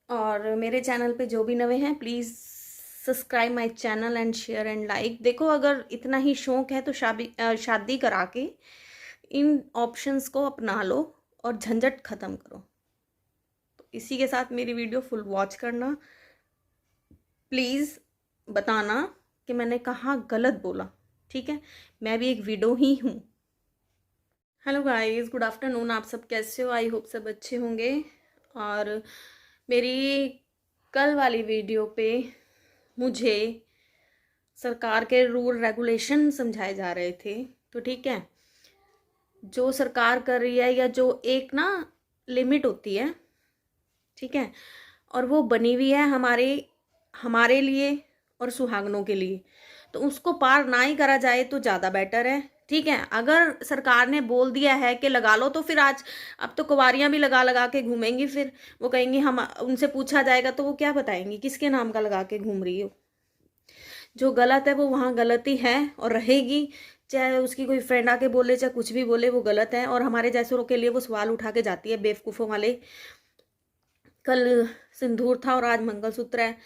और मेरे चैनल पे जो भी नए हैं please subscribe my channel and share and like. देखो, अगर इतना ही शौक है तो शादी करा के इन ऑप्शंस को अपना लो और झंझट ख़त्म करो। तो इसी के साथ मेरी वीडियो फुल वॉच करना, प्लीज़ बताना कि मैंने कहाँ गलत बोला। ठीक है, मैं भी एक विडो ही हूँ। Hello guys, good afternoon. आप सब कैसे हो? आई होप सब अच्छे होंगे। और मेरी कल वाली वीडियो पे मुझे सरकार के रूल रेगुलेशन समझाए जा रहे थे। तो ठीक है, जो सरकार कर रही है या जो एक ना लिमिट होती है, ठीक है, और वो बनी हुई है हमारे हमारे लिए और सुहागनों के लिए, तो उसको पार ना ही करा जाए तो ज़्यादा बेटर है। ठीक है, अगर सरकार ने बोल दिया है कि लगा लो, तो फिर आज अब तो कुंवारियाँ भी लगा लगा के घूमेंगी। फिर वो कहेंगी, हम उनसे पूछा जाएगा तो वो क्या बताएंगी किसके नाम का लगा के घूम रही हो। जो गलत है वो वहाँ गलत ही है और रहेगी, चाहे उसकी कोई फ्रेंड आके बोले चाहे कुछ भी बोले, वो गलत है। और हमारे जैसों के लिए वो सवाल उठा के जाती है, बेवकूफ़ों वाले। कल सिंदूर था और आज मंगलसूत्र है,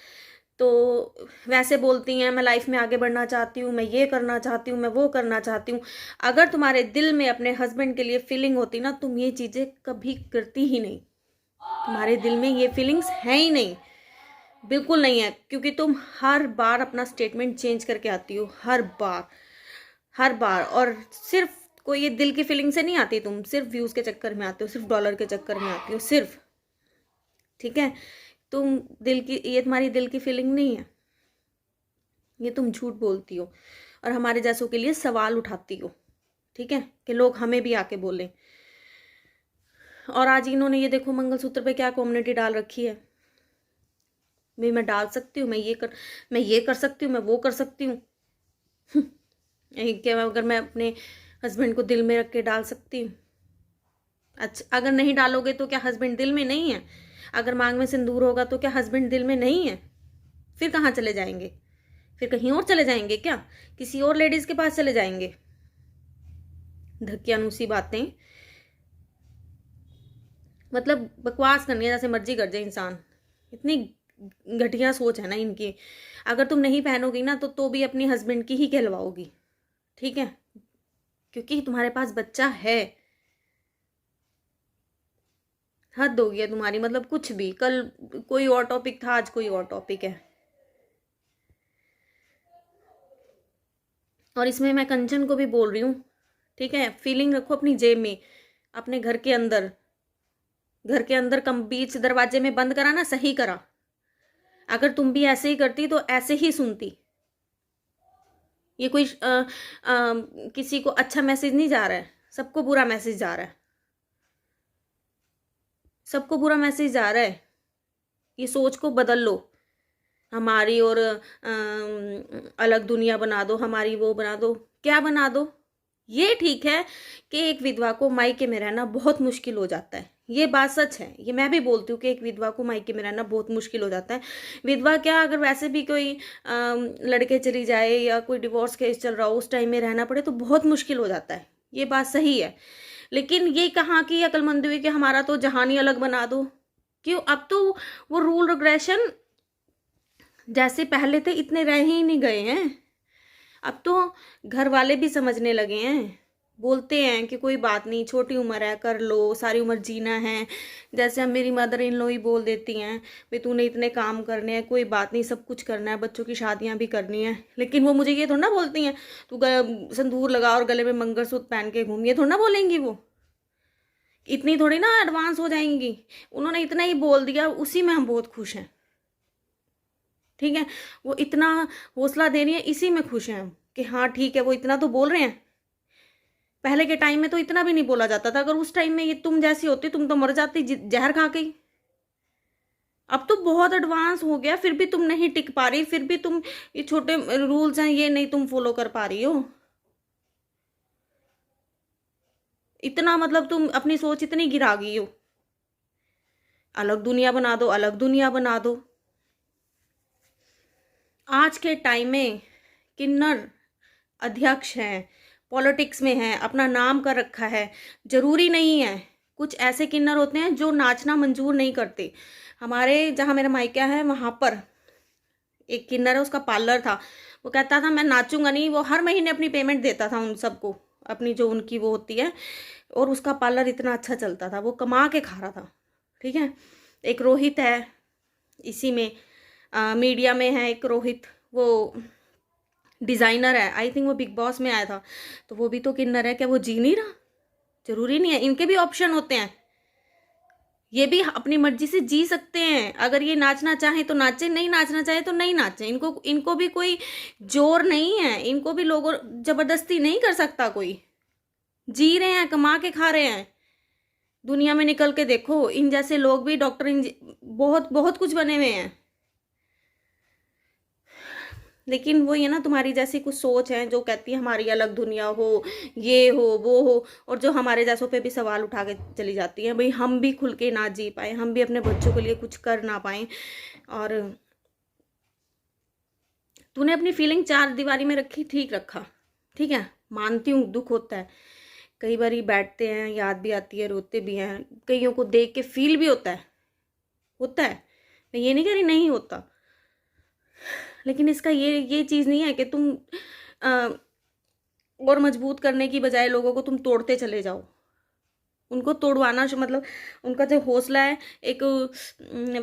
तो वैसे बोलती हैं मैं लाइफ में आगे बढ़ना चाहती हूँ, मैं ये करना चाहती हूँ, मैं वो करना चाहती हूँ। अगर तुम्हारे दिल में अपने हस्बैंड के लिए फीलिंग होती ना, तुम ये चीज़ें कभी करती ही नहीं। तुम्हारे दिल में ये फीलिंग्स हैं ही नहीं, बिल्कुल नहीं है, क्योंकि तुम हर बार अपना स्टेटमेंट चेंज करके आती हो, हर बार हर बार। और सिर्फ कोई ये दिल की फीलिंग से नहीं आती, तुम सिर्फ व्यूज़ के चक्कर में आते हो, सिर्फ डॉलर के चक्कर में आती हो, सिर्फ। ठीक है, तुम दिल की, ये तुम्हारी दिल की फीलिंग नहीं है, ये तुम झूठ बोलती हो और हमारे जैसों के लिए सवाल उठाती हो। ठीक है, कि लोग हमें भी आके बोलें। और आज इन्होंने ये देखो मंगलसूत्र पे क्या कम्युनिटी डाल रखी है। मैं डाल सकती हूँ, मैं ये कर सकती हूँ, मैं वो कर सकती हूँ। क्या अगर मैं अपने हस्बैंड को दिल में रख के डाल सकती हूँ? अच्छा, अगर नहीं डालोगे तो क्या हस्बैंड दिल में नहीं है? अगर मांग में सिंदूर होगा तो क्या हस्बैंड दिल में नहीं है? फिर कहाँ चले जाएंगे? फिर कहीं और चले जाएंगे क्या? किसी और लेडीज के पास चले जाएंगे? धक्यानुसी बातें, मतलब बकवास करनी है, जैसे मर्जी कर जाए इंसान। इतनी घटिया सोच है ना इनकी। अगर तुम नहीं पहनोगी ना तो भी अपनी हस्बैंड की ही कहलवाओगी। ठीक है, क्योंकि तुम्हारे पास बच्चा है। हद हो गई है तुम्हारी, मतलब कुछ भी। कल कोई और टॉपिक था, आज कोई और टॉपिक है। और इसमें मैं कंचन को भी बोल रही हूँ, ठीक है, फीलिंग रखो अपनी जेब में। अपने घर के अंदर कम बीच दरवाजे में बंद करा ना, सही करा। अगर तुम भी ऐसे ही करती तो ऐसे ही सुनती। ये कोई किसी को अच्छा मैसेज नहीं जा रहा है, सबको बुरा मैसेज जा रहा है, सबको बुरा मैसेज जा रहा है। ये सोच को बदल लो। हमारी और अलग दुनिया बना दो, हमारी वो बना दो, क्या बना दो। ये ठीक है कि एक विधवा को मायके में रहना बहुत मुश्किल हो जाता है, ये बात सच है। ये मैं भी बोलती हूँ कि एक विधवा को मायके में रहना बहुत मुश्किल हो जाता है। विधवा क्या, अगर वैसे भी कोई लड़के चली जाए या कोई डिवोर्स केस चल रहा हो, उस टाइम में रहना पड़े तो बहुत मुश्किल हो जाता है, ये बात सही है। लेकिन ये कहाँ की अक्लमंदी हुई कि हमारा तो जहान ही अलग बना दो। क्यों? अब तो वो रूल रेगुलेशन जैसे पहले थे इतने रह ही नहीं गए हैं। अब तो घर वाले भी समझने लगे हैं, बोलते हैं कि कोई बात नहीं, छोटी उम्र है, कर लो, सारी उम्र जीना है। जैसे हम, मेरी मदर इन लॉ ही बोल देती हैं, भाई तूने इतने काम करने हैं, कोई बात नहीं, सब कुछ करना है, बच्चों की शादियां भी करनी है। लेकिन वो मुझे ये थोड़ा ना बोलती हैं तू संदूर लगा और गले में मंगलसूत्र पहन के घूम, ये थोड़ा ना बोलेंगी वो। इतनी थोड़ी ना एडवांस हो जाएंगी। उन्होंने इतना ही बोल दिया, उसी में हम बहुत खुश हैं। ठीक है, वो इतना हौसला दे रही है, इसी में खुश हैं हम कि हाँ ठीक है, वो इतना तो बोल रहे हैं। पहले के टाइम में तो इतना भी नहीं बोला जाता था। अगर उस टाइम में ये तुम जैसी होती, तुम तो मर जाती जहर खा के। अब तो बहुत एडवांस हो गया, फिर भी तुम नहीं टिक पा रही, फिर भी तुम ये छोटे रूल्स हैं ये नहीं तुम फॉलो कर पा रही हो। इतना मतलब तुम अपनी सोच इतनी गिरा गई हो। अलग दुनिया बना दो, अलग दुनिया बना दो। आज के टाइम में किन्नर अध्यक्ष हैं, पॉलिटिक्स में हैं, अपना नाम कर रखा है। जरूरी नहीं है, कुछ ऐसे किन्नर होते हैं जो नाचना मंजूर नहीं करते। हमारे जहाँ मेरा मायका है वहाँ पर एक किन्नर है, उसका पार्लर था। वो कहता था मैं नाचूंगा नहीं, वो हर महीने अपनी पेमेंट देता था उन सबको, अपनी जो उनकी वो होती है, और उसका पार्लर इतना अच्छा चलता था, वो कमा के खा रहा था। ठीक है। एक रोहित है इसी में, मीडिया में है एक रोहित, वो डिज़ाइनर है, आई थिंक वो बिग बॉस में आया था, तो वो भी तो किन्नर है। क्या वो जी नहीं रहा? जरूरी नहीं है, इनके भी ऑप्शन होते हैं, ये भी अपनी मर्जी से जी सकते हैं। अगर ये नाचना चाहे तो नाचे, नहीं नाचना चाहे तो नहीं नाचे। इनको इनको भी कोई जोर नहीं है, इनको भी लोगों जबरदस्ती नहीं कर सकता कोई। जी रहे हैं, कमा के खा रहे हैं। दुनिया में निकल के देखो, इन जैसे लोग भी डॉक्टर, बहुत बहुत कुछ बने हुए हैं। लेकिन वो ये ना, तुम्हारी जैसी कुछ सोच है जो कहती है हमारी अलग दुनिया हो, ये हो वो हो, और जो हमारे जैसों पे भी सवाल उठा के चली जाती है, भाई हम भी खुल के ना जी पाए, हम भी अपने बच्चों के लिए कुछ कर ना पाए। और तूने अपनी फीलिंग चार दीवारी में रखी, ठीक रखा, ठीक है, मानती हूँ दुख होता है, कई बार बैठते हैं, याद भी आती है, रोते भी हैं, कईयों को देख के फील भी होता है, मैं ये नहीं कह रही नहीं होता, लेकिन इसका ये चीज़ नहीं है कि तुम और मजबूत करने की बजाय लोगों को तुम तोड़ते चले जाओ। उनको तोड़वाना मतलब उनका जो हौसला है एक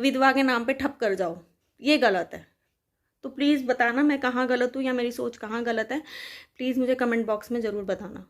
विधवा के नाम पे ठप कर जाओ, ये गलत है। तो प्लीज़ बताना मैं कहाँ गलत हूँ या मेरी सोच कहाँ गलत है, प्लीज़ मुझे कमेंट बॉक्स में ज़रूर बताना।